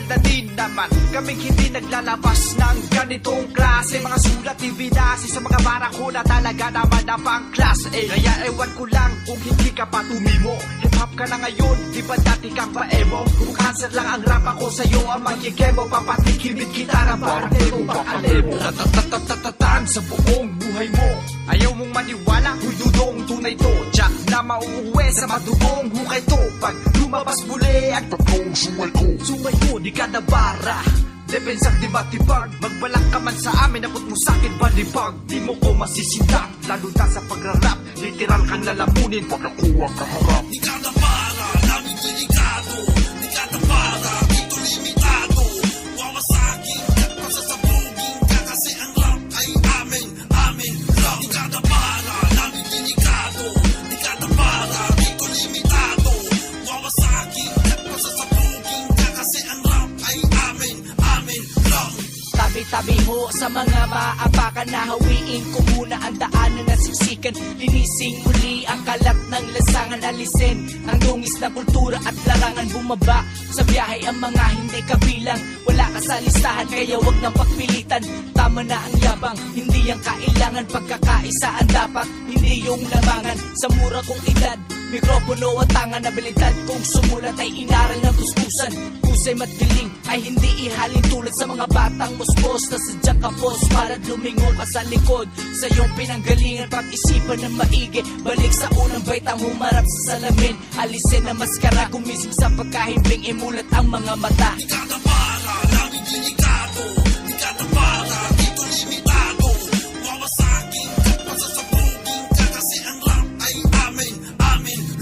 na din naman kaming hindi naglalabas ng ganitong klase. Mga sulat, ibinasi sa mga barakuna, talaga naman na pang class A. Kaya ewan ko lang kung hindi ka pa tumimo. Hip-hop ka na ngayon, di ba dati kang pa-emo? Kung cancer lang ang rap ako sa'yo, ang magigemo, papatikimit kita na parte mo pa alemo. Tatatatatatatan sa buong buhay mo. Ayaw mong maniwala, dudong tunay to. Tiyak na mauuwi sa madugong hukay to. Pag lumabas muli ang tatlong sungay ko, di ka nabara. Depensang dibatibag, magbalak ka man sa amin, abot mo sa'kin balibag. Di mo ko masisindak, lalo na sa pagrarap. Literal kang lalamunin pag ako ang kaharap. Di ka nabara, namin delikado. Di ka nabara, dito limitado. Wawasagin at pasasabugin ka kasi ang rap ay amin lang. Di ka nabara, namin delikado. Di ka nabara, dito limitado. Wawasagin at pasasabugin ka kasi ang rap ay amin lang. Tabi-tabi ho sa mga maapakan na hawiin ko muna ang daanan na siksikan. Linising muli ang kalat ng lasangan, alisin ang dungis na kultura at larangan. Bumaba sa biyahe ang mga hindi kabilang, wala ka sa listahan kaya wag nang pagpilitan. Tama na ang yabang, hindi ang kailangan. Pagkakaisaan dapat, hindi yung lamangan. Sa mura kong edad, mikropono at tangan, abilidad kong sumulat ay inaral ng tuspusan. Pusay madiling ay hindi ihalin tulad sa mga batang muspos na sadyang kapos para lumingon ka sa likod. Sa iyong pinanggalingan, pag-isipan ng maigi, balik sa unang baitang humarap sa salamin. Alisin ang maskara, gumising sa pagkahimbing, imulat ang mga mata. Di ka nabara, namin delikado. Di ka nabara, dito limitado. Wawasagin at pasasabugin ka kasi ang rap ay amin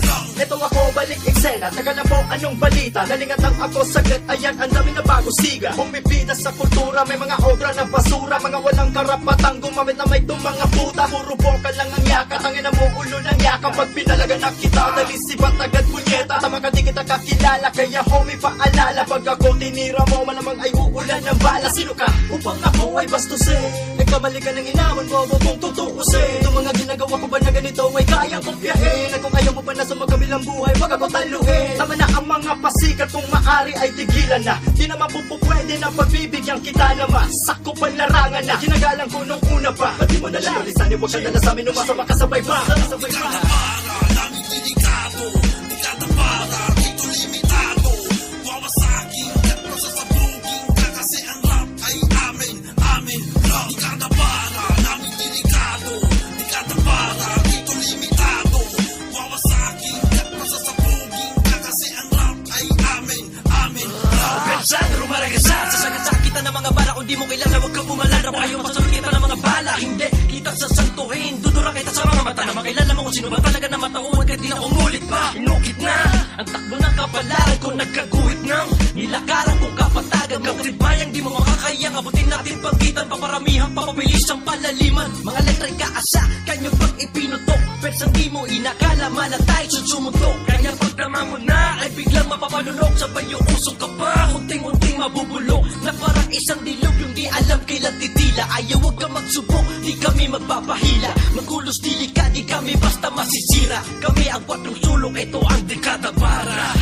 lang. Eto ako, balik eksena, taga na po anong balita. Nalingatang ako saglit, ayan ang dami na bago siga. Bumibida sa kultura, may mga obra na basura. Mga walang karapatang gumamit na may itong mga puta. Puro boka lang ang yaka, tangin na mo ulo ng yaka. Pag pinalaga na kita, nalisipan agad punyeta. Tama ka di kita kakilala, kaya homie paalala. Pag ako tinira mo, malamang ay uulan ng bala. Sino ka? Upang ako ay bastusin. Nagkamali ka ng inawan mo, huwag mong tutuusin. Itong mga ginagawa ko ba na ganito ay kayang kopyahin. At kung ayaw mo pa na sa magkabilang buhay, wag ako taluhin. Tama na ang mga pasikat, kung maaari ay tigilan na. Di naman po pwede na pagbibigyan kita naman. Sakop ang larangan na, ginagalang ko nung una pa. Pati mo na lang, lisanin mo siya na sa amin, umasama ka sabay ba? Di ka nabara, namin delikado. Di ka nabara, dito limitado. Wawasagin at pasasabugin ka kasi ang rap ay amin lang. Di ka nabara, namin delikado. Di ka nabara, dito limitado. Wawasagin at pasasabugin ka kasi ang rap ay amin lang. Pensan, rumaragasan sa sagasakita ng mga bala. Kung di mo kilala, wag kang pumalala. Ayaw masunod kita ng mga bala. Hindi kita sasantuhin, dudura kita sa mga mata na makilala mo kung sino ba talaga na matauhan. Kahit di na umulit pa, inukit na ang takbo ng kapalaran ko, nagkaguhit ng nilakaran kong kapatagan. Kapatid bayang di mo makakayang abutin natin pagkitan, paparamihan, papabilis ang palaliman. Mga letra'y kaasa, kanyo pag ipinutok, persang di mo inakala, malatay, sunsumutok. Kaya pagdama mo na, ay biglang mapapanunok, sabay yung usok ka pa, unting-unting mabubulok, na parang isang dilog yung di alam kailan titila. Ayaw wag ka magsubok, di kami magpapahila, magulos dili ka, di kami basta masisira. Kami ang 4 sulok, ito ang dekada para.